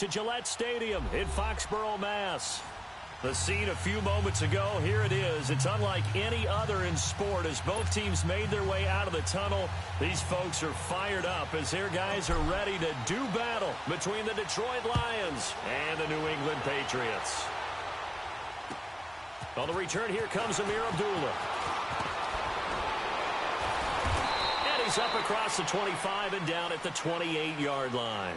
to Gillette Stadium in Foxborough, Mass. The scene a few moments ago, here it is. It's unlike any other in sport as both teams made their way out of the tunnel. These folks are fired up as their guys are ready to do battle between the Detroit Lions and the New England Patriots. On the return, here comes Amir Abdullah. And he's up across the 25 and down at the 28-yard line.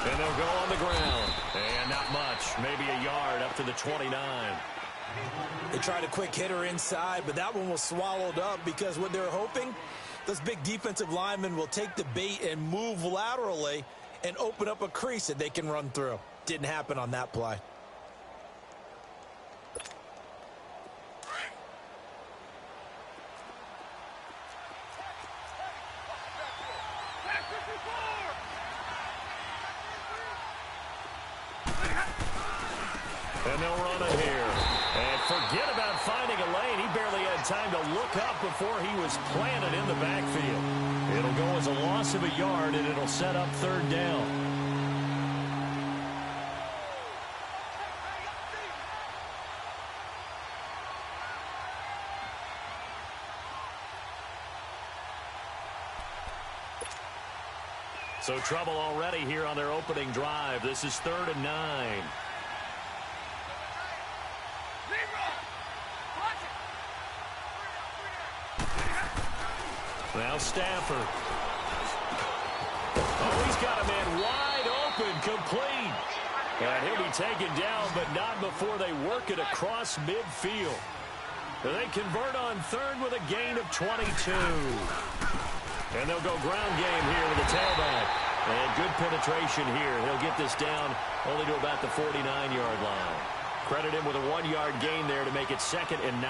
And they'll go on the ground. And not much. Maybe a yard up to the 29. They tried a quick hitter inside, but that one was swallowed up because what they're hoping, this big defensive lineman will take the bait and move laterally and open up a crease that they can run through. Didn't happen on that play. And they'll run it here. And forget about finding a lane. He barely had time to look up before he was planted in the backfield. It'll go as a loss of a yard, and it'll set up third down. So trouble already here on their opening drive. This is 3rd and 9. Now Stafford. Oh, he's got a man wide open, complete. And he'll be taken down, but not before they work it across midfield. They convert on 3rd with a gain of 22. And they'll go ground game here with the tailback. And good penetration here. He'll get this down only to about the 49-yard line. Credit him with a 1-yard gain there to make it 2nd and 9.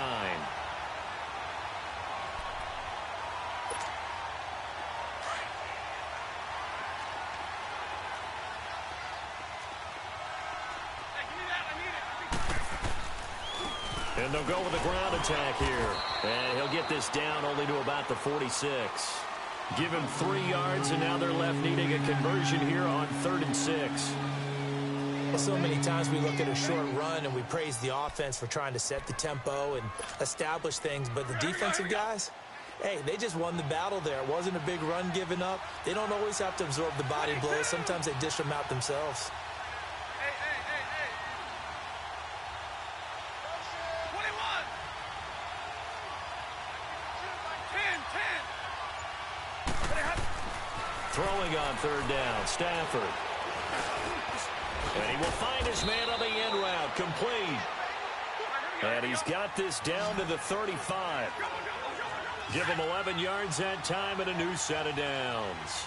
And they'll go with a ground attack here. And he'll get this down only to about the 46. Give him 3 yards, and now they're left needing a conversion here on 3rd and 6. Well, so many times we look at a short run and we praise the offense for trying to set the tempo and establish things. But the defensive guys, hey, they just won the battle there. It wasn't a big run given up. They don't always have to absorb the body blows. Sometimes they dish them out themselves. Throwing on 3rd down, Stafford. And he will find his man on the end route, complete. And he's got this down to the 35. Give him 11 yards that time and a new set of downs.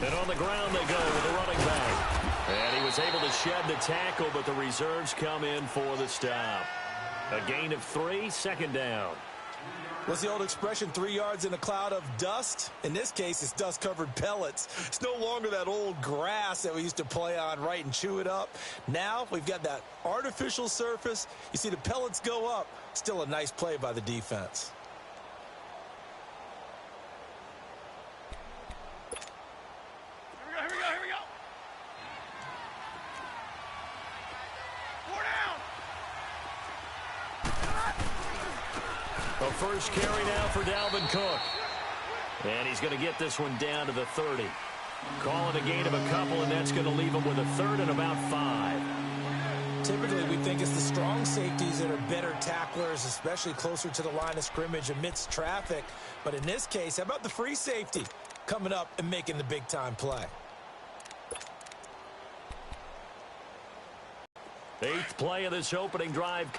And on the ground they go with the running back. And he was able to shed the tackle, but the reserves come in for the stop. A gain of 3, 2nd down. What's the old expression, 3 yards in a cloud of dust? In this case, it's dust-covered pellets. It's no longer that old grass that we used to play on, right, and chew it up. Now we've got that artificial surface. You see the pellets go up. Still a nice play by the defense. A first carry now for Dalvin Cook. And he's going to get this one down to the 30. Call it a gain of a couple, and that's going to leave him with a 3rd and about 5. Typically, we think it's the strong safeties that are better tacklers, especially closer to the line of scrimmage amidst traffic. But in this case, how about the free safety coming up and making the big-time play? 8th play of this opening drive.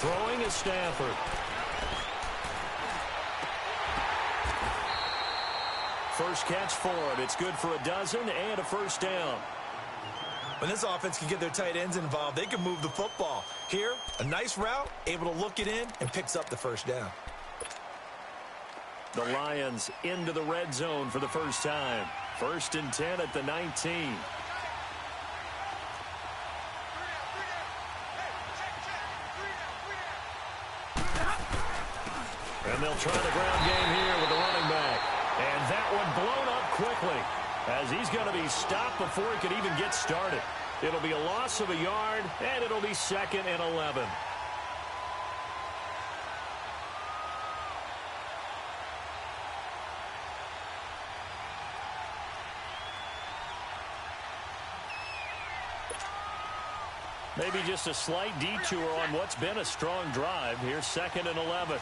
Throwing is Stafford. First catch for him. It's good for a dozen and a first down. When this offense can get their tight ends involved, they can move the football. Here, a nice route, able to look it in, and picks up the first down. The Lions into the red zone for the first time. 1st and 10 at the 19. And they'll try the ground game here with the running back. And that one blown up quickly as he's going to be stopped before he could even get started. It'll be a loss of a yard, and it'll be 2nd and 11. Maybe just a slight detour on what's been a strong drive. Here's 2nd and 11.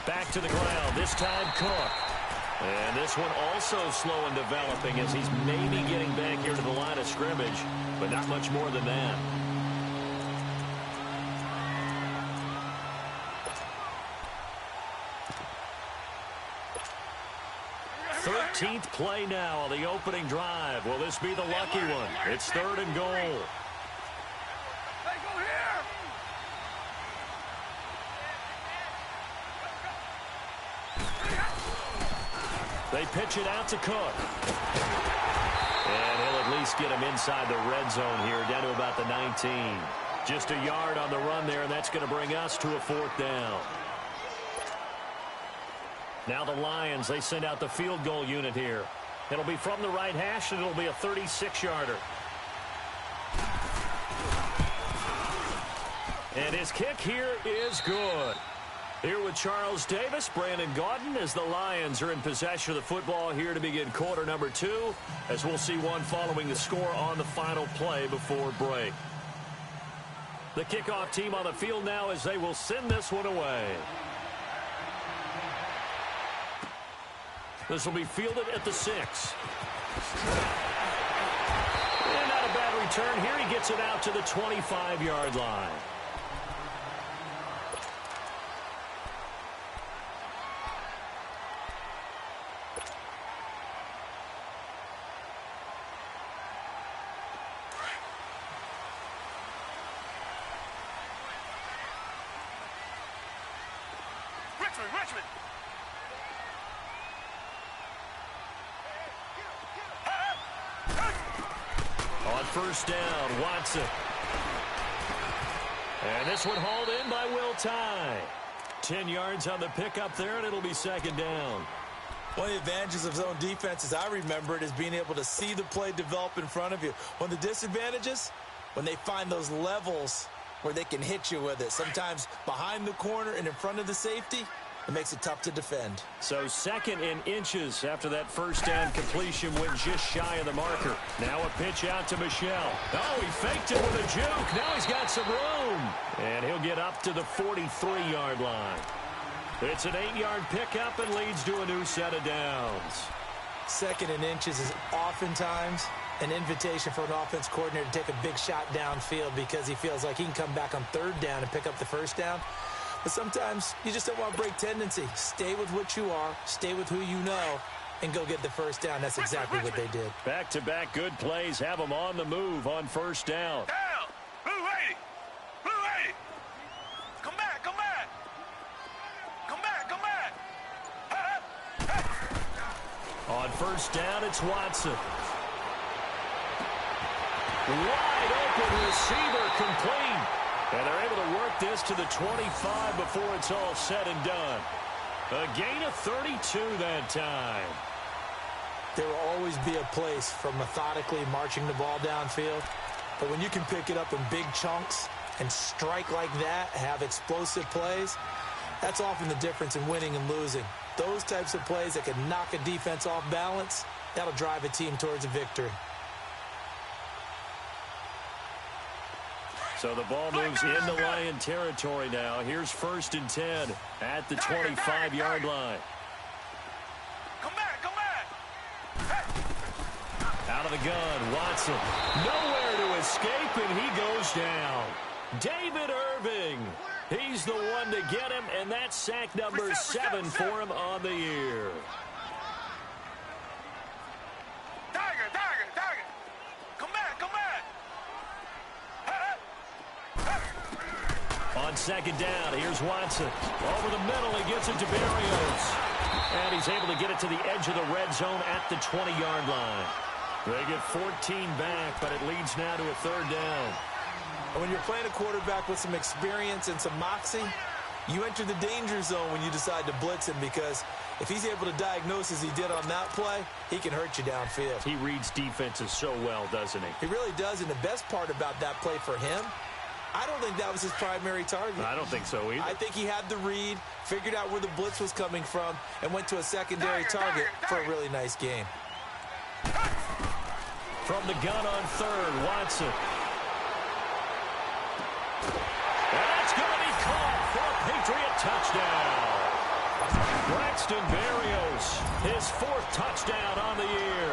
Back to the ground, this time Cook. And this one also slow in developing as he's maybe getting back here to the line of scrimmage, but not much more than that. 13th play now on the opening drive. Will this be the lucky one? It's 3rd and goal. They pitch it out to Cook. And he'll at least get him inside the red zone here, down to about the 19. Just a yard on the run there, and that's going to bring us to a 4th down. Now the Lions, they send out the field goal unit here. It'll be from the right hash, and it'll be a 36-yarder. And his kick here is good. Here with Charles Davis, Brandon Gaudin, as the Lions are in possession of the football here to begin quarter number 2, as we'll see one following the score on the final play before break. The kickoff team on the field now as they will send this one away. This will be fielded at the 6. And not a bad return here. He gets it out to the 25-yard line. Richmond. On first down, Watson. And this one hauled in by Will Tye. 10 yards on the pickup there, and it'll be 2nd down. One of the advantages of zone defense, as I remember it, is being able to see the play develop in front of you. One of the disadvantages, when they find those levels where they can hit you with it. Sometimes behind the corner and in front of the safety, it makes it tough to defend. So 2nd and inches after that first down completion went just shy of the marker. Now a pitch out to Michel. Oh, he faked it with a juke. Now he's got some room. And he'll get up to the 43-yard line. It's an 8-yard pickup and leads to a new set of downs. 2nd and inches is oftentimes an invitation for an offense coordinator to take a big shot downfield because he feels like he can come back on 3rd down and pick up the first down. But sometimes you just don't want to break tendency. Stay with what you are, stay with who you know, and go get the first down. That's exactly what they did. Back-to-back good plays have them on the move on first down. Down! Blue 80! Blue 80! Come back! Come back! Come back! Come back! On first down, it's Watson. Wide open receiver complete. And they're able to work this to the 25 before it's all said and done. A gain of 32 that time. There will always be a place for methodically marching the ball downfield. But when you can pick it up in big chunks and strike like that, have explosive plays, that's often the difference in winning and losing. Those types of plays that can knock a defense off balance, that'll drive a team towards a victory. So the ball moves into Lion territory now. Here's 1st and 10 at the 25-yard line. Come back, come back. Out of the gun, Watson. Nowhere to escape, and he goes down. David Irving. He's the one to get him, and that's sack number 7 for him on the year. Tiger, tiger, tiger. Come back, come back. On 2nd down, here's Watson. Over the middle, he gets it to Berrios. And he's able to get it to the edge of the red zone at the 20-yard line. They get 14 back, but it leads now to a 3rd down. And when you're playing a quarterback with some experience and some moxie, you enter the danger zone when you decide to blitz him, because if he's able to diagnose as he did on that play, he can hurt you downfield. He reads defenses so well, doesn't he? He really does, and the best part about that play for him, I don't think that was his primary target. I don't think so either. I think he had the read, figured out where the blitz was coming from, and went to a secondary target for a really nice game. From the gun on 3rd, Watson. And that's going to be caught for a Patriot touchdown. Braxton Berrios, his 4th touchdown on the year.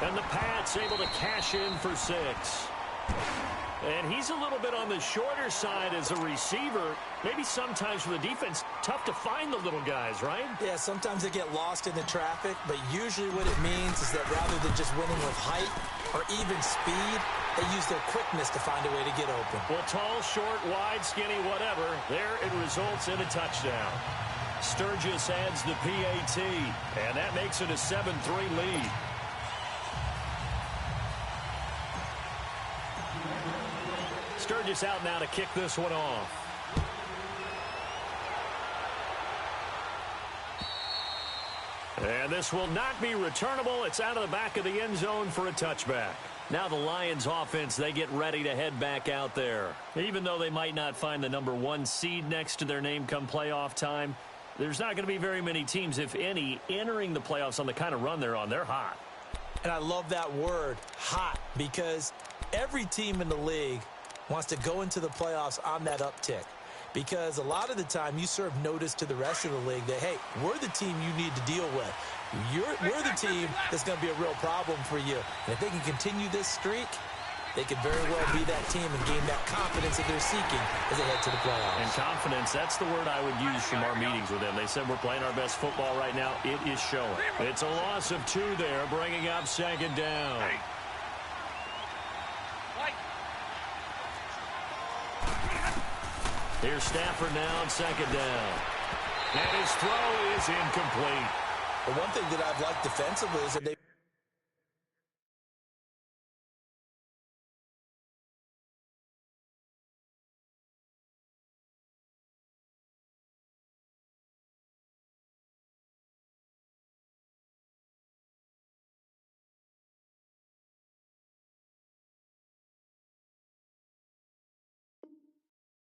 And the Pats able to cash in for 6. And he's a little bit on the shorter side as a receiver. Maybe sometimes for the defense, tough to find the little guys, right? Yeah, sometimes they get lost in the traffic, but usually what it means is that rather than just winning with height or even speed, they use their quickness to find a way to get open. Well, tall, short, wide, skinny, whatever, there it results in a touchdown. Sturgis adds the PAT, and that makes it a 7-3 lead. Sturgis out now to kick this one off. And this will not be returnable. It's out of the back of the end zone for a touchback. Now the Lions offense, they get ready to head back out there. Even though they might not find the number 1 seed next to their name come playoff time, there's not going to be very many teams, if any, entering the playoffs on the kind of run they're on. They're hot. And I love that word, hot, because every team in the league wants to go into the playoffs on that uptick, because a lot of the time you serve notice to the rest of the league that, hey, we're the team you need to deal with. We're the team that's going to be a real problem for you. And if they can continue this streak, they could very well be that team and gain that confidence that they're seeking as they head to the playoffs. And confidence, that's the word I would use from our meetings with them. They said we're playing our best football right now. It is showing. It's a loss of 2 there, bringing up 2nd down. Here's Stafford now on 2nd down. And his throw is incomplete. The one thing that I've liked defensively is that they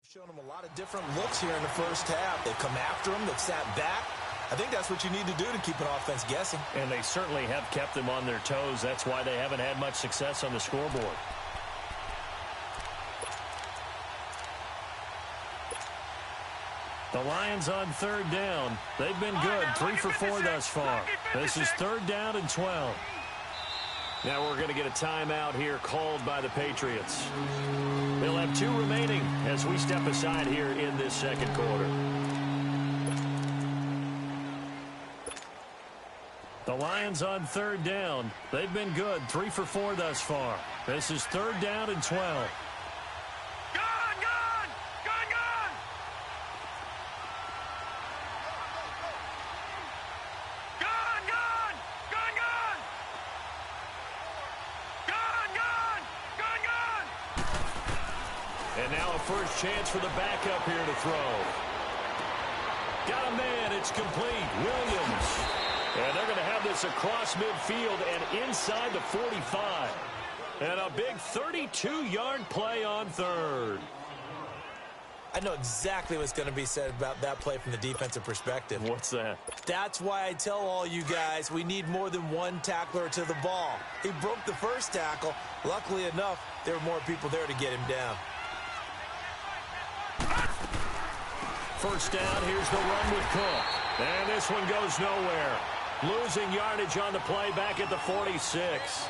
shown them a lot of different looks here in the first half. They've come after them. They've sat back. I think that's what you need to do to keep an offense guessing. And they certainly have kept them on their toes. That's why they haven't had much success on the scoreboard. The Lions on 3rd down. They've been good, 3 for 4 thus far. This is 3rd down and 12. Now we're going to get a timeout here called by the Patriots. They'll have 2 remaining as we step aside here in this 2nd quarter. The Lions on 3rd down. They've been good, 3 for 4 thus far. This is 3rd down and 12. And now a first chance for the backup here to throw. Got a man, it's complete. Williams. And they're going to have this across midfield and inside the 45. And a big 32-yard play on 3rd. I know exactly what's going to be said about that play from the defensive perspective. What's that? That's why I tell all you guys we need more than one tackler to the ball. He broke the first tackle. Luckily enough, there were more people there to get him down. first down. Here's the run with Cook. And this one goes nowhere. Losing yardage on the play back at the 46.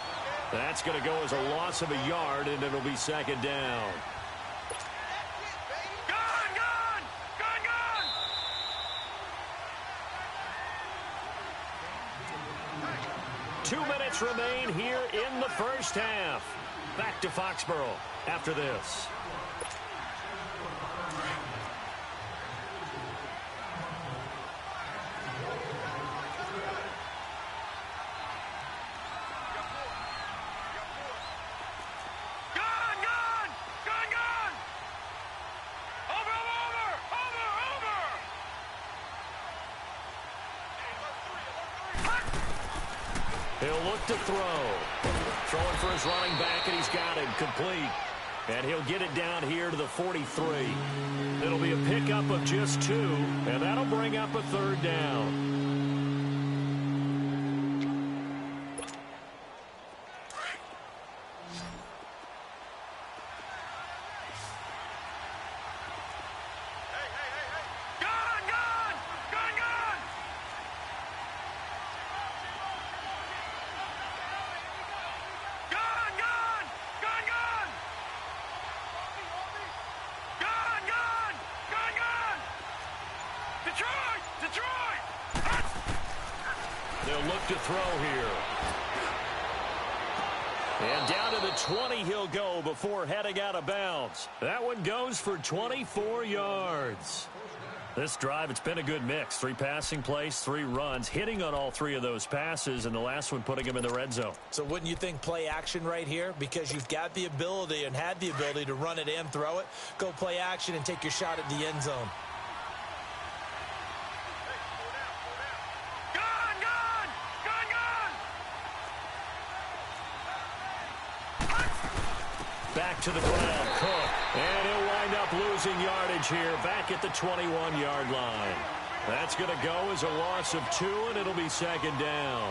That's going to go as a loss of a yard, and it'll be second down. Gun! 2 minutes remain here in the first half. Back to Foxborough after this. He'll look to throw. Throwing for his running back, and he's got it complete. And he'll get it down here to the 43. It'll be a pickup of just 2, and that'll bring up a third down. They'll look to throw here. And down to the 20 he'll go before heading out of bounds. That one goes for 24 yards. This drive, it's been a good mix. 3 passing plays, 3 runs, hitting on all 3 of those passes, and the last one putting him in the red zone. So wouldn't you think play action right here? Because you've got the ability and had the ability to run it and throw it. Go play action and take your shot at the end zone. Back to the ground, Cook. And he'll wind up losing yardage here back at the 21-yard line. That's going to go as a loss of 2, and it'll be second down.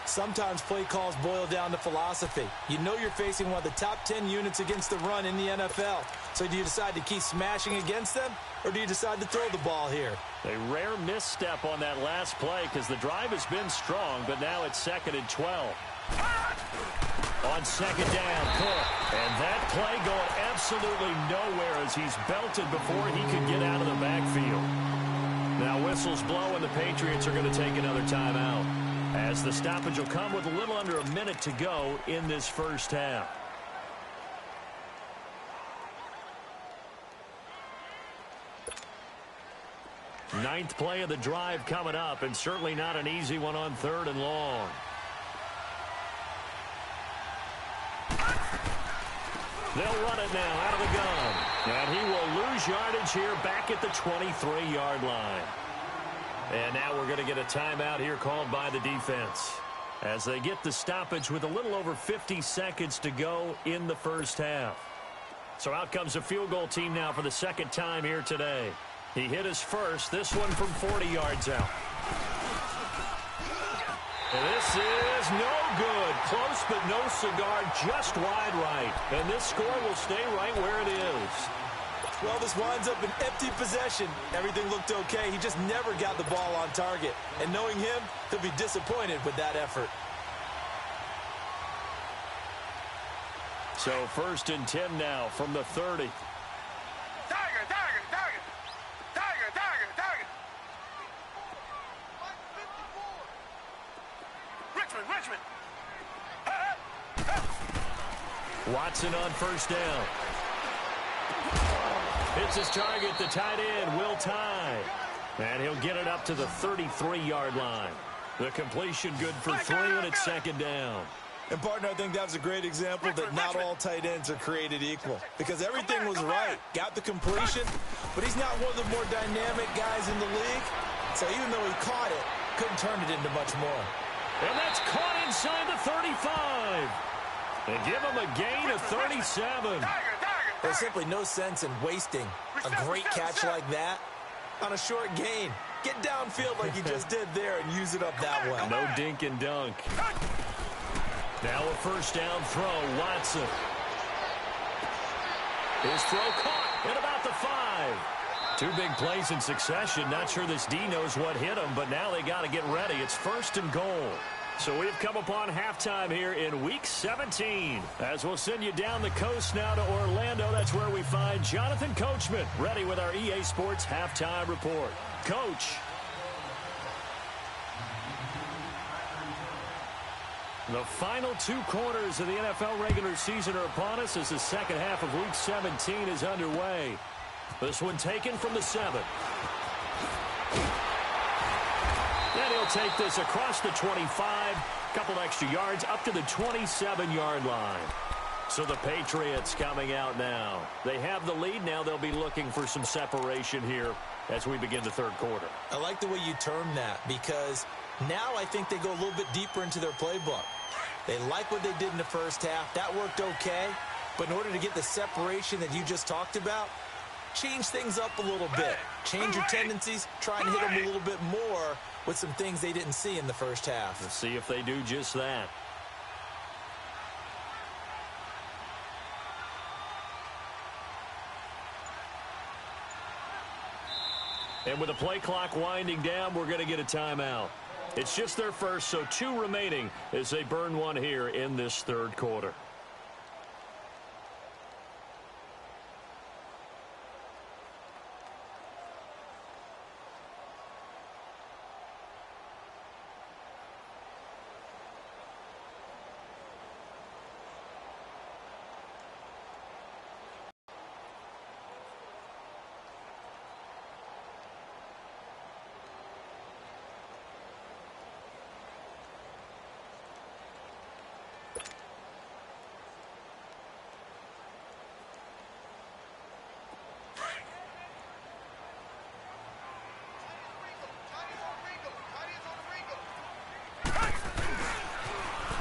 Sometimes play calls boil down to philosophy. You know you're facing one of the top 10 units against the run in the NFL. So do you decide to keep smashing against them, or do you decide to throw the ball here? A rare misstep on that last play because the drive has been strong, but now it's 2nd and 12. On second down, Cook. And that play going absolutely nowhere as he's belted before he could get out of the backfield. Now whistles blow and the Patriots are going to take another timeout, as the stoppage will come with a little under a minute to go in this first half. Ninth play of the drive coming up, and certainly not an easy one on 3rd and long. They'll run it now out of the gun. And he will lose yardage here back at the 23-yard line. And now we're going to get a timeout here called by the defense, as they get the stoppage with a little over 50 seconds to go in the first half. So out comes a field goal team now for the 2nd time here today. He hit his first, this one from 40 yards out. And this is no good. Close but no cigar, just wide right. And this score will stay right where it is. Well, this winds up an empty possession. Everything looked okay. He just never got the ball on target. And knowing him, he'll be disappointed with that effort. So 1st and 10 now from the 30. Richmond. Watson on first down. Hits his target, the tight end, Will Tye. And he'll get it up to the 33-yard line. The completion good for 3, and it's 2nd down. And, partner, I think that was a great example that not all tight ends are created equal, because everything was right. Got the completion, but he's not one of the more dynamic guys in the league. So even though he caught it, couldn't turn it into much more. And that's caught inside the 35. They give him a gain of 37. There's simply no sense in wasting a great catch like that on a short gain. Get downfield like he just did there and use it up that way. No dink and dunk. Now a first down throw, Watson. His throw caught at about the 5. Two big plays in succession. Not sure this D knows what hit him, but now they got to get ready. It's 1st and goal. So we've come upon halftime here in Week 17. As we'll send you down the coast now to Orlando, that's where we find Jonathan Coachman, ready with our EA Sports Halftime Report. Coach. The final 2 quarters of the NFL regular season are upon us as the second half of Week 17 is underway. This one taken from the 7. And he'll take this across the 25, couple extra yards up to the 27-yard line. So the Patriots coming out now. They have the lead. Now they'll be looking for some separation here as we begin the 3rd quarter. I like the way you term that because now I think they go a little bit deeper into their playbook. They like what they did in the first half. That worked okay. But in order to get the separation that you just talked about, change things up a little bit. Change your tendencies. Try and hit them a little bit more with some things they didn't see in the first half. Let's see if they do just that. And with the play clock winding down, we're going to get a timeout. It's just their first, so 2 remaining as they burn one here in this 3rd quarter.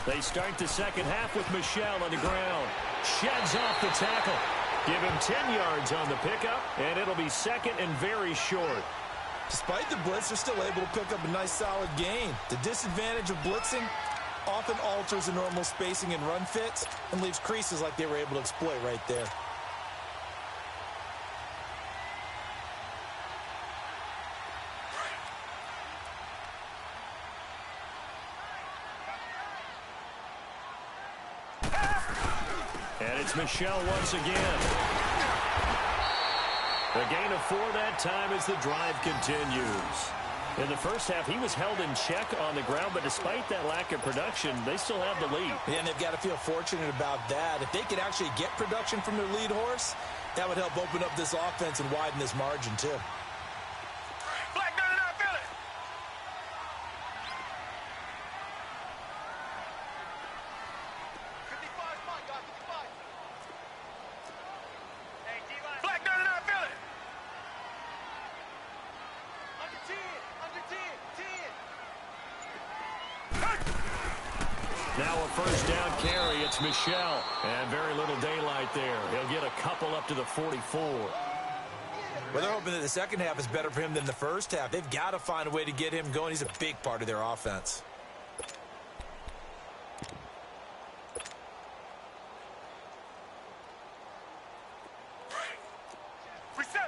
They start the second half with Michel on the ground. Sheds off the tackle. Give him 10 yards on the pickup, and it'll be 2nd and very short. Despite the blitz, they're still able to pick up a nice solid gain. The disadvantage of blitzing often alters the normal spacing and run fits and leaves creases like they were able to exploit right there. And it's Michel once again. A gain of 4 that time as the drive continues. In the first half, he was held in check on the ground, but despite that lack of production, they still have the lead. Yeah, and they've got to feel fortunate about that. If they could actually get production from their lead horse, that would help open up this offense and widen this margin, too. Now a first down carry. It's Michel. And very little daylight there. He'll get a couple up to the 44. Well, they're hoping that the second half is better for him than the first half. They've got to find a way to get him going. He's a big part of their offense. Reset.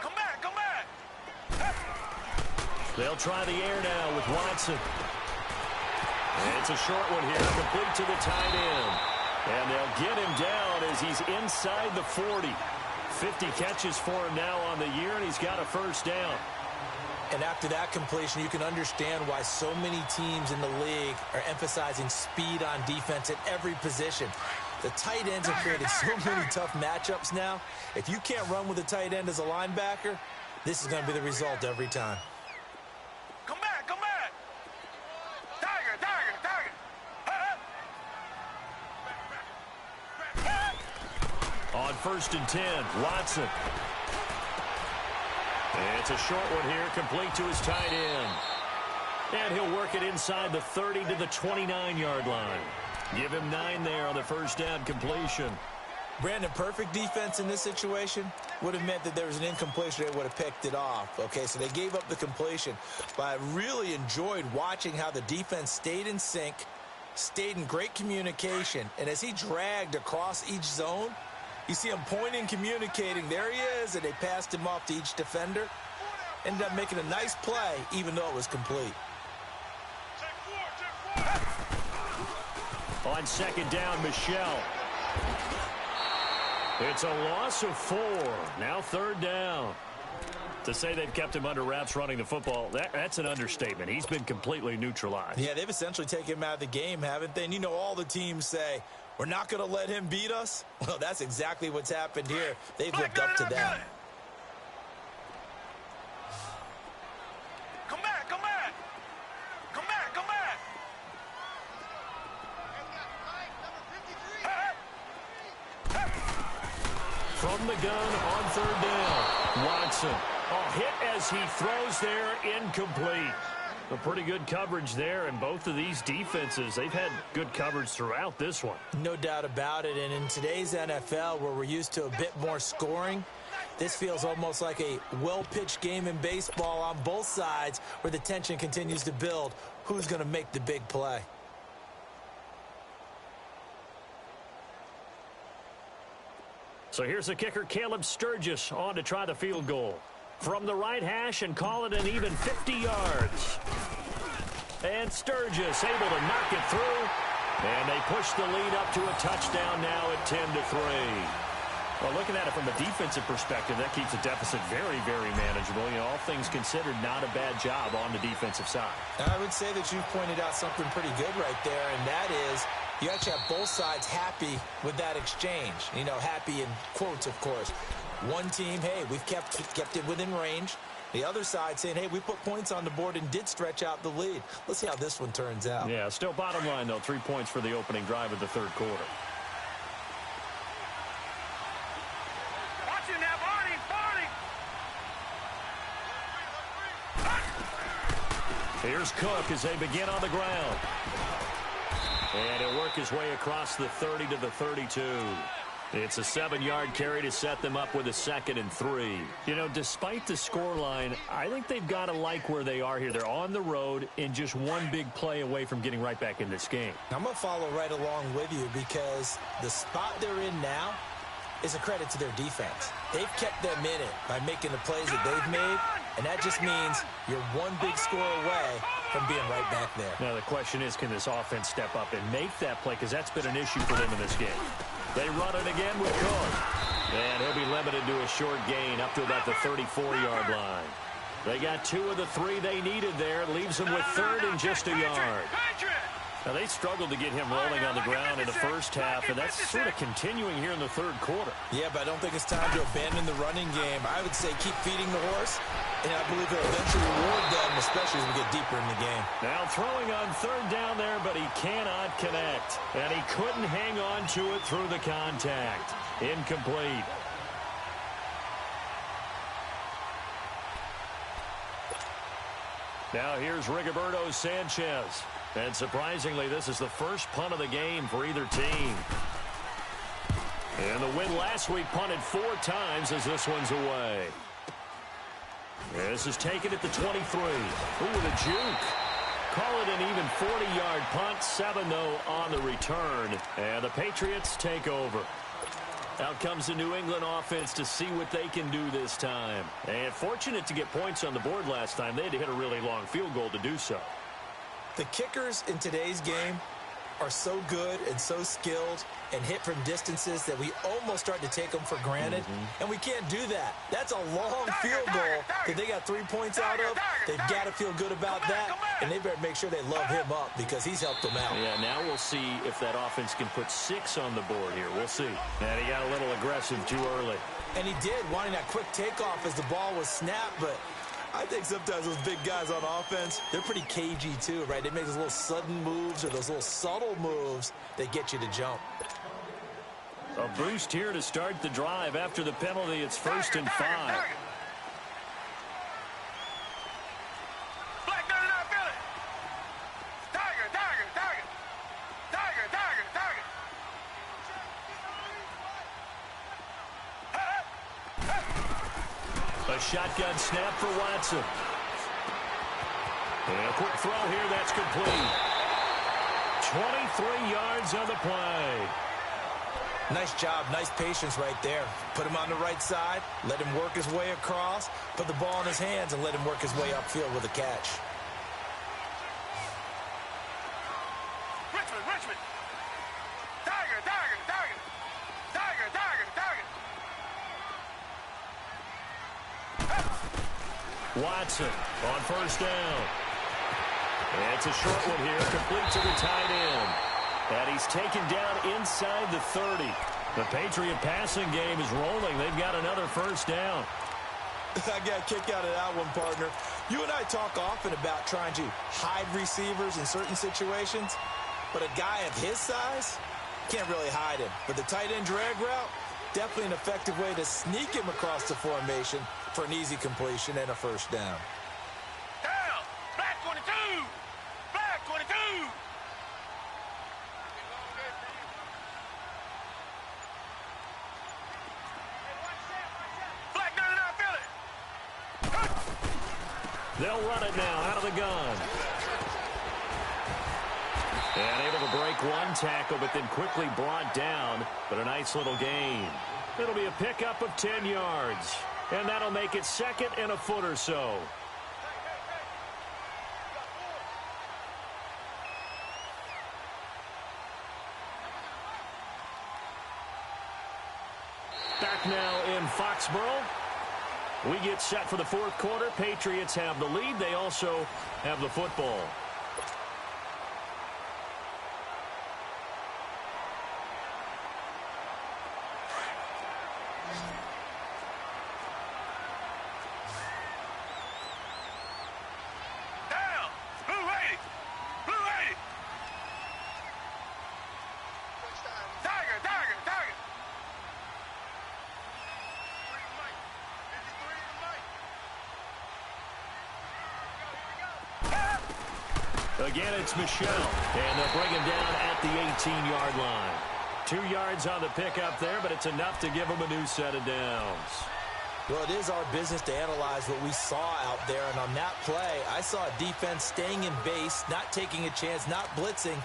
Come back. They'll try the air now with Watson. And it's a short one here, complete to the tight end. And they'll get him down as he's inside the 40. 50 catches for him now on the year, and he's got a first down. And after that completion, you can understand why so many teams in the league are emphasizing speed on defense at every position. The tight ends have created so many tough matchups now. If you can't run with a tight end as a linebacker, this is going to be the result every time. Come back. Tiger. On 1st and 10, Watson. And it's a short one here, complete to his tight end. And he'll work it inside the 30 to the 29-yard line. Give him 9 there on the first down completion. Brandon, perfect defense in this situation would have meant that there was an incompletion. They would have picked it off. Okay, so they gave up the completion. But I really enjoyed watching how the defense stayed in sync, stayed in great communication. And as he dragged across each zone, you see him pointing, communicating. There he is, and they passed him off to each defender. Ended up making a nice play, even though it was complete. On second down, Michelle. It's a loss of 4. Now third down. To say they've kept him under wraps running the football, that's an understatement. He's been completely neutralized. Yeah, they've essentially taken him out of the game, haven't they? And you know, all the teams say, we're not going to let him beat us. Well, that's exactly what's happened here. They've lived up to that. Come back, come back. Come back, come back. From the gun on third down, Watson. Hit as he throws there, incomplete. A pretty good coverage there, and both of these defenses, they've had good coverage throughout this one. No doubt about it, and in today's NFL, where we're used to a bit more scoring, this feels almost like a well-pitched game in baseball on both sides, where the tension continues to build. Who's going to make the big play? So here's the kicker, Caleb Sturgis, on to try the field goal. From the right hash and call it an even 50 yards. And Sturgis able to knock it through. And they push the lead up to a touchdown now at 10-3. Well, looking at it from a defensive perspective, that keeps the deficit very, very manageable. You know, all things considered, not a bad job on the defensive side. I would say that you've pointed out something pretty good right there, and that is you actually have both sides happy with that exchange. You know, happy in quotes, of course. One team, hey, we've kept it within range. The other side saying, hey, we put points on the board and did stretch out the lead. Let's see how this one turns out. Yeah, still bottom line, though, 3 points for the opening drive of the third quarter. Watch it now, Barney, Here's Cook as they begin on the ground. And he'll work his way across the 30 to the 32. It's a 7-yard carry to set them up with a 2nd and 3. You know, despite the scoreline, I think they've got to like where they are here. They're on the road and just one big play away from getting right back in this game. I'm going to follow right along with you because the spot they're in now is a credit to their defense. They've kept them in it by making the plays that they've made, and that just means you're one big score away from being right back there. Now, the question is, can this offense step up and make that play? Because that's been an issue for them in this game. They run it again with Cook. And he'll be limited to a short gain up to about the 34-yard line. They got 2 of the 3 they needed there. Leaves them with 3rd and just a yard. Now, they struggled to get him rolling on the ground in the first half, and that's sort of continuing here in the third quarter. Yeah, but I don't think it's time to abandon the running game. I would say keep feeding the horse, and I believe he'll eventually reward them, especially as we get deeper in the game. Now throwing on third down there, but he cannot connect. And he couldn't hang on to it through the contact. Incomplete. Now here's Rigoberto Sanchez. And surprisingly, this is the first punt of the game for either team. And the win last week punted 4 times as this one's away. This is taken at the 23. Ooh, with a juke. Call it an even 40-yard punt. 7-0 on the return. And the Patriots take over. Out comes the New England offense to see what they can do this time. And fortunate to get points on the board last time. They had to hit a really long field goal to do so. The kickers in today's game are so good and so skilled and hit from distances that we almost start to take them for granted. And we can't do that. That's a long field goal that they got 3 points out of. They've got to feel good about that, and they better make sure they love him up because he's helped them out. Yeah, now we'll see if that offense can put 6 on the board here. We'll see. And he got a little aggressive too early. And he did, wanting that quick takeoff as the ball was snapped, but I think sometimes those big guys on offense, they're pretty cagey too, right? They make those little sudden moves or those little subtle moves that get you to jump. A boost here to start the drive. After the penalty, it's 1st and 5. A shotgun snap for Watson. And a quick throw here, that's complete. 23 yards on the play. Nice job, nice patience right there. Put him on the right side, let him work his way across, put the ball in his hands, and let him work his way upfield with a catch. Richmond. Tiger. Watson on first down. And it's a short one here, complete to the tight end. And he's taken down inside the 30. The Patriot passing game is rolling. They've got another first down. I got a kick out of that one, partner. You and I talk often about trying to hide receivers in certain situations, but a guy of his size can't really hide him. But the tight end drag route, definitely an effective way to sneak him across the formation for an easy completion and a first down. Down. Black 22. Black 22. Black 99 Philly. They'll run it now out of the gun. And able to break one tackle, but then quickly brought down. But a nice little gain. It'll be a pickup of 10 yards. And that'll make it second and a foot or so. Back now in Foxborough. We get set for the fourth quarter. Patriots have the lead. They also have the football. Down. Blue 80. Blue 80. Tiger. Again, it's Michelle, and they'll bring him down at the 18-yard line. 2 yards on the pickup there, but it's enough to give him a new set of downs. Well, it is our business to analyze what we saw out there, and on that play, I saw a defense staying in base, not taking a chance, not blitzing,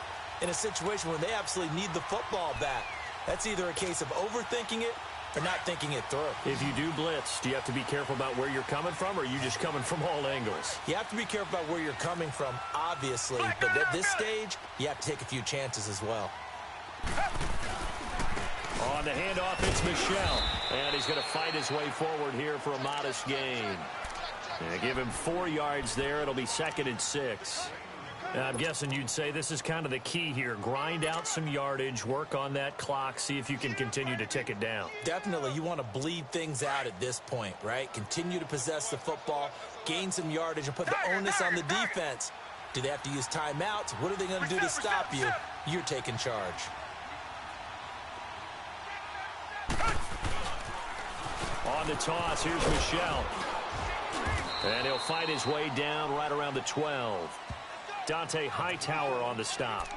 in a situation where they absolutely need the football back. That's either a case of overthinking it or not thinking it through. If you do blitz, do you have to be careful about where you're coming from, or are you just coming from all angles? You have to be careful about where you're coming from, obviously, but at this stage, you have to take a few chances as well. On the handoff, it's Michelle, and he's going to fight his way forward here for a modest gain. And give him 4 yards there. It'll be 2nd and 6. Now, I'm guessing you'd say this is kind of the key here. Grind out some yardage, work on that clock, see if you can continue to tick it down. Definitely, you want to bleed things out at this point, right? Continue to possess the football, gain some yardage, and put the onus on the defense. Do they have to use timeouts? What are they going to do to stop you? You're taking charge. On the toss, here's Michelle. And he'll fight his way down right around the 12. Dante Hightower on the stop.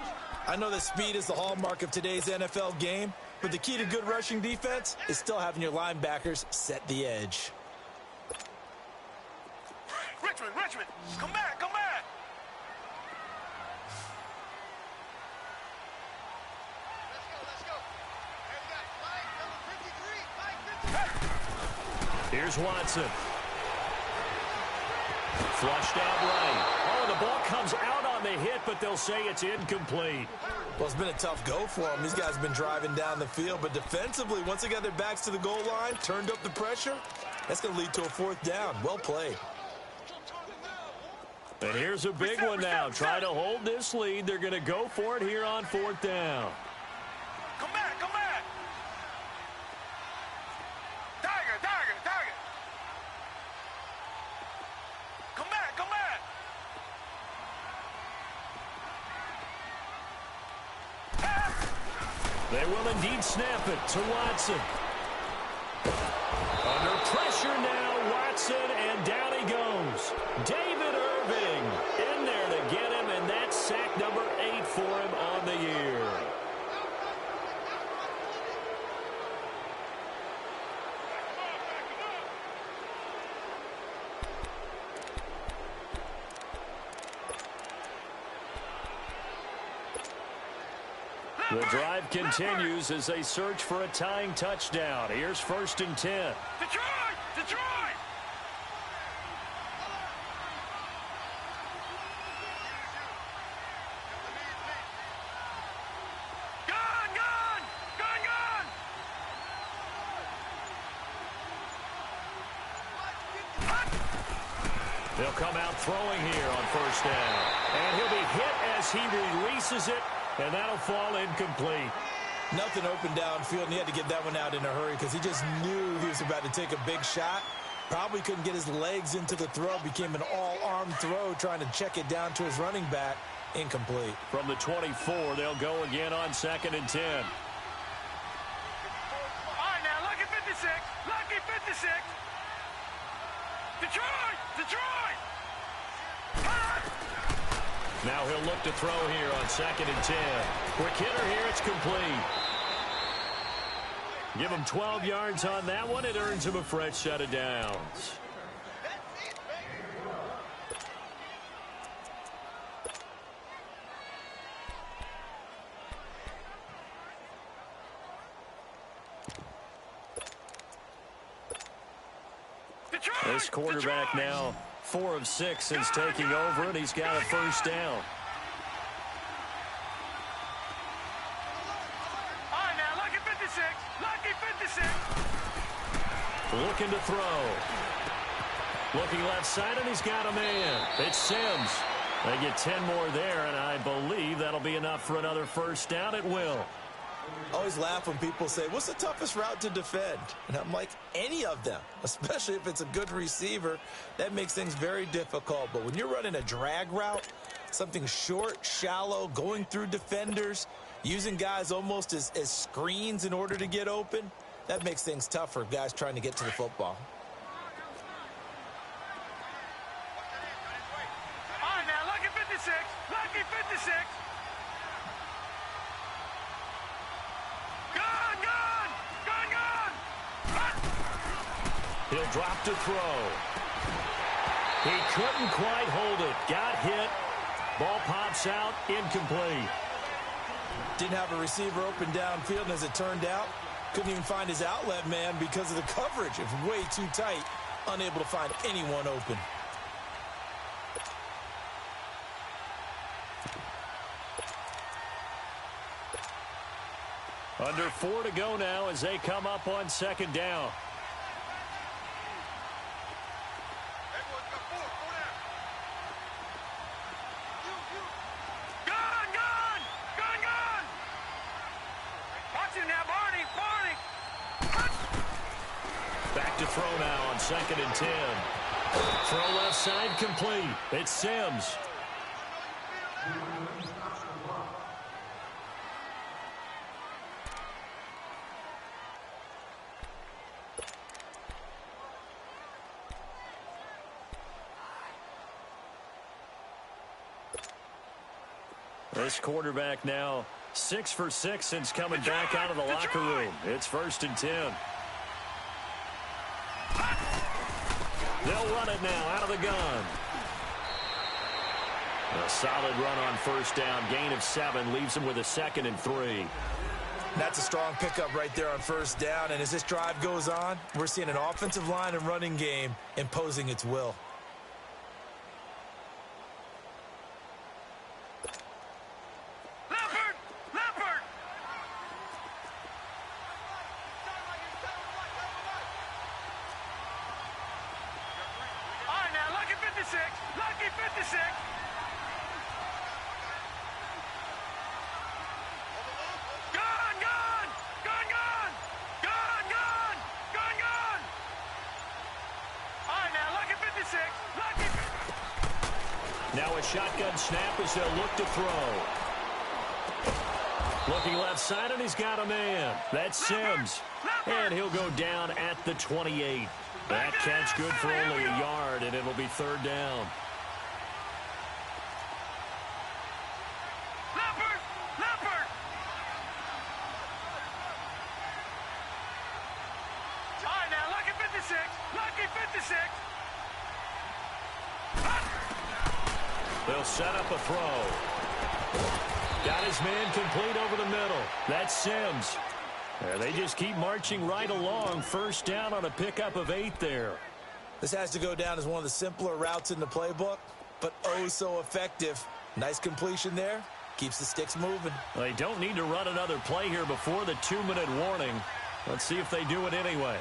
I know that speed is the hallmark of today's NFL game, but the key to good rushing defense is still having your linebackers set the edge. Richmond, come back. Let's go. Hey, we got Mike, number 53, Mike 53. Here's Watson. Flushed out right. Oh, the ball comes out on the hit, but they'll say it's incomplete. Well, it's been a tough go for them. These guys have been driving down the field, but defensively, once they got their backs to the goal line, turned up the pressure, that's going to lead to a 4th down. Well played. And here's a big one now. Try to hold this lead. They're going to go for it here on 4th down. Come back. Tiger. Come back. They will indeed snap it to Watson. Under pressure now, Watson, and down he goes. David Irving in there to get him, and that's sack number 8 for him on the year. The drive continues as they search for a tying touchdown. Here's 1st and 10. Detroit! Detroit! Gun! Gun! Gun! Gun! They'll come out throwing here on 1st down. And he'll be hit as he releases it, and that'll fall incomplete. Nothing open downfield, and he had to get that one out in a hurry because he just knew he was about to take a big shot. Probably couldn't get his legs into the throw. Became an all-arm throw trying to check it down to his running back. Incomplete. From the 24, they'll go again on 2nd and 10. All right, now, lucky 56. Lucky 56. Detroit! Detroit! Now he'll look to throw here on 2nd and 10. Quick hitter here, it's complete. Give him 12 yards on that one. It earns him a fresh set of downs. This quarterback now 4 of 6 since taking over, and he's got a 1st down. All right, now, lucky 56. Lucky 56. Looking to throw. Looking left side, and he's got a man. It's Sims. They get 10 more there, and I believe that'll be enough for another 1st down. It will. Always laugh when people say, what's the toughest route to defend? And I'm like, any of them, especially if it's a good receiver. That makes things very difficult. But when you're running a drag route, something short, shallow, going through defenders, using guys almost as screens in order to get open, that makes things tough for guys trying to get to the football. All right, now, lucky 56. Lucky 56. Gun! Gun! Gun! Gun! He'll drop to throw. He couldn't quite hold it. Got hit. Ball pops out. Incomplete. Didn't have a receiver open downfield, and as it turned out, couldn't even find his outlet man because of the coverage. It was way too tight. Unable to find anyone open. Under 4 to go now as they come up on 2nd down. Gun! Gun! Gun! Gun! Watch him now, Barney! Barney! Back to throw now on 2nd and 10. Throw left side complete. It's Sims. This quarterback now 6 for 6 since coming back out of the locker room. It's 1st and 10. They'll run it now out of the gun. A solid run on 1st down. Gain of 7 leaves him with a 2nd and 3. That's a strong pickup right there on 1st down. And as this drive goes on, we're seeing an offensive line and running game imposing its will. Leopard! Leopard! All right, now, lucky 56. Lucky 56. Gun! Gun! Gun! Gun! Gun! Gun! Gun! Gun! All right, now, lucky 56. Lucky. Now a shotgun snap as they'll look to throw. Looking left side, and he's got a man. That's Sims. And he'll go down at the 28. That catch good for only a yard, and it'll be 3rd down. Leopard! Leopard! All right, now, lucky 56. Lucky 56. They'll set up a throw. Got his man complete over the middle. That's Sims. They just keep marching right along. First down on a pickup of 8 there. This has to go down as one of the simpler routes in the playbook, but oh so effective. Nice completion there. Keeps the sticks moving. They don't need to run another play here before the 2-minute warning. Let's see if they do it anyway.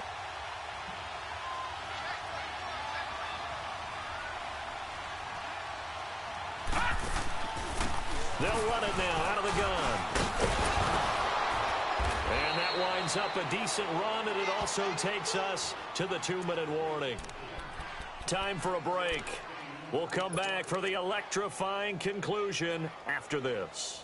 They'll run it now out of the gun. And that winds up a decent run, and it also takes us to the 2-minute warning. Time for a break. We'll come back for the electrifying conclusion after this.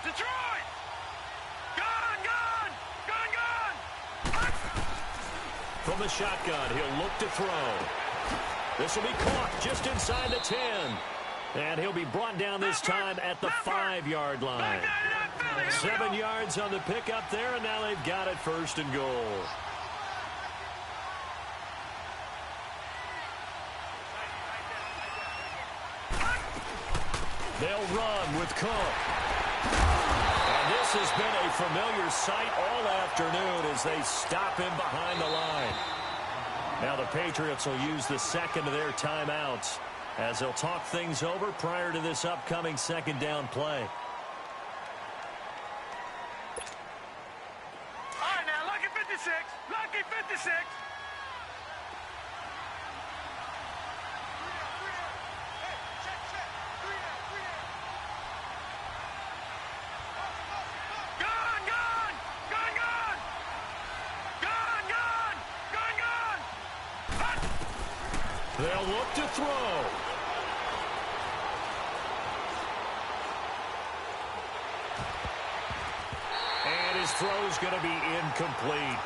Detroit! Gun! From the shotgun, he'll look to throw. This will be caught just inside the 10. And he'll be brought down this time at the 5-yard line. 7 yards on the pickup there, and now they've got it 1st and goal. They'll run with Cook. And this has been a familiar sight all afternoon as they stop him behind the line. Now the Patriots will use the second of their timeouts as they'll talk things over prior to this upcoming 2nd down play. All right, now, lucky 56. Lucky 56. They'll look to throw. And his throw's going to be incomplete.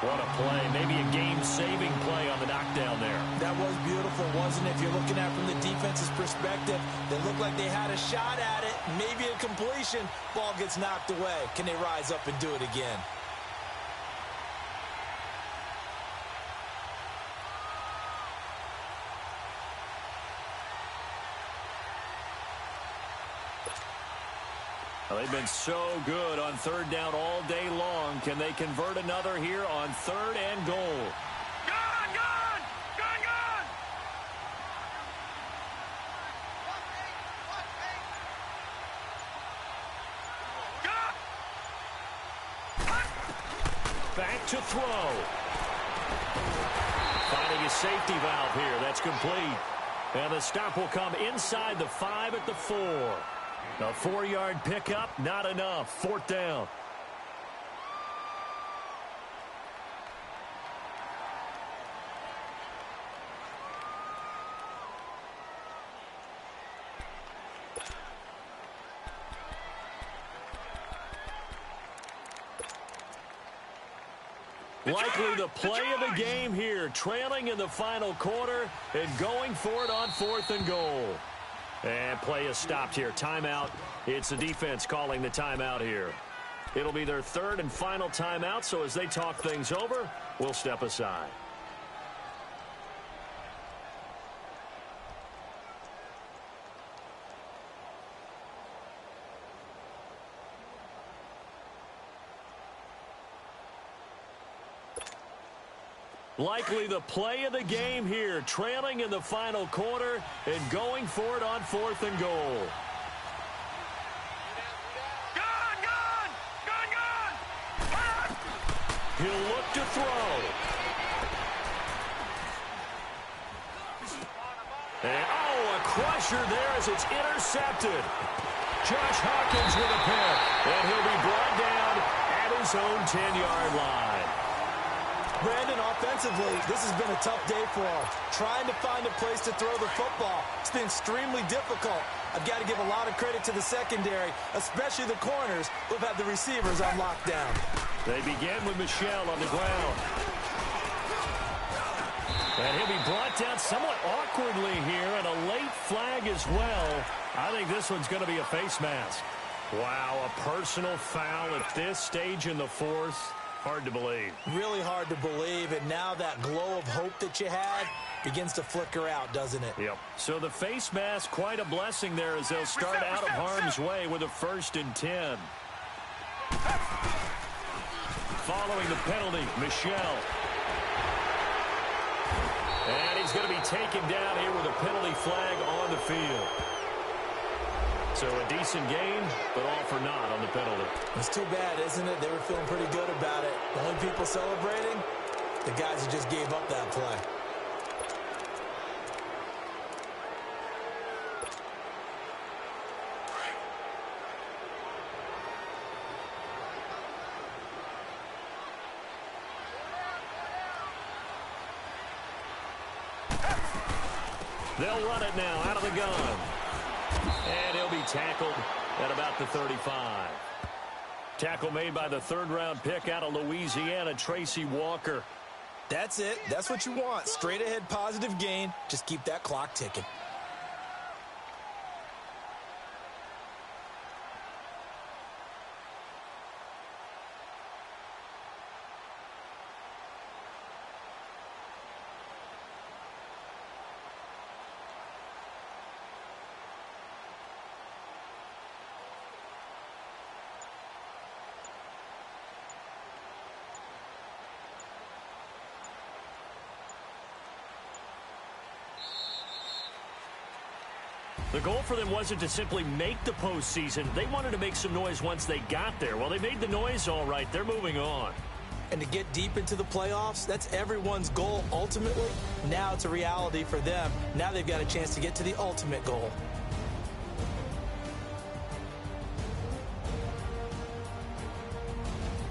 What a play. Maybe a game-saving play on the knockdown there. That was beautiful, wasn't it? If you're looking at it from the defense's perspective, they looked like they had a shot at it. Maybe a completion. Ball gets knocked away. Can they rise up and do it again? Well, they've been so good on 3rd down all day long. Can they convert another here on 3rd and goal? Gun! Back to throw. Finding a safety valve here. That's complete. And the stop will come inside the 5 at the 4. A 4-yard pickup, not enough. 4th down. Likely the play of the game here, trailing in the final quarter and going for it on 4th and goal. And play is stopped here. Timeout. It's the defense calling the timeout here. It'll be their 3rd and final timeout, so as they talk things over, we'll step aside. Likely the play of the game here, trailing in the final quarter and going for it on 4th and goal. Gun! He'll look to throw. And, a crusher there as it's intercepted. Josh Hawkins with a pick, and he'll be brought down at his own 10-yard line. Brandon, offensively, this has been a tough day for him. Trying to find a place to throw the football. It's been extremely difficult. I've got to give a lot of credit to the secondary, especially the corners who've had the receivers on lockdown. They begin with Michel on the ground. And he'll be brought down somewhat awkwardly here, and a late flag as well. I think this one's going to be a face mask. Wow, a personal foul at this stage in the fourth. Hard to believe. Really hard to believe, and now that glow of hope that you had begins to flicker out, doesn't it? Yep. So the face mask, quite a blessing there as they'll start out of harm's way with a 1st and 10. Following the penalty, Michel. And he's going to be taken down here with a penalty flag on the field. So a decent game, but all for naught on the penalty. It's too bad, isn't it? They were feeling pretty good about it. The only people celebrating, the guys who just gave up that play. They'll run it now out of the gun. And he'll be tackled at about the 35. Tackle made by the 3rd-round pick out of Louisiana, Tracy Walker. That's it. That's what you want. Straight ahead positive gain. Just keep that clock ticking. The goal for them wasn't to simply make the postseason. They wanted to make some noise once they got there. Well, they made the noise all right. They're moving on. And to get deep into the playoffs, that's everyone's goal ultimately. Now it's a reality for them. Now they've got a chance to get to the ultimate goal.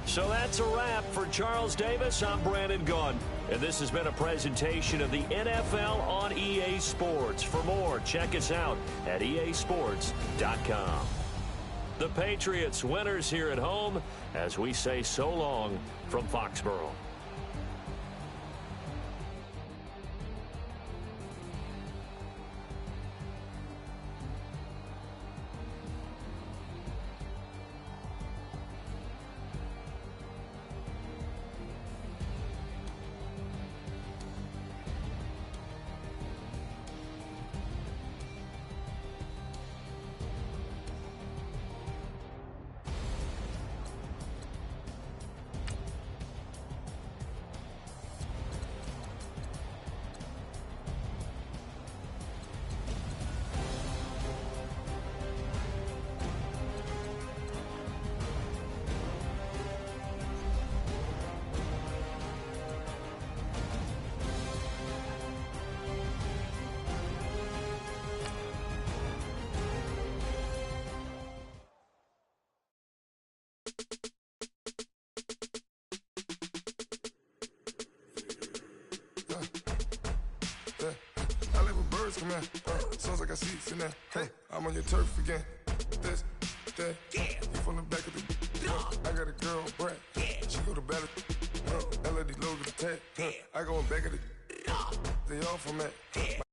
So that's a wrap for Charles Davis. I'm Brandon Gunn. And this has been a presentation of the NFL on EA Sports. For more, check us out at easports.com. The Patriots winners here at home as we say so long from Foxborough. I live with birds come in. Sounds like I got seats in there. Hey, I'm on your turf again. This, that, you from the back of the. I got a girl, Brett. She go to battle. LED logo the tag. I go in back of the. They all from that.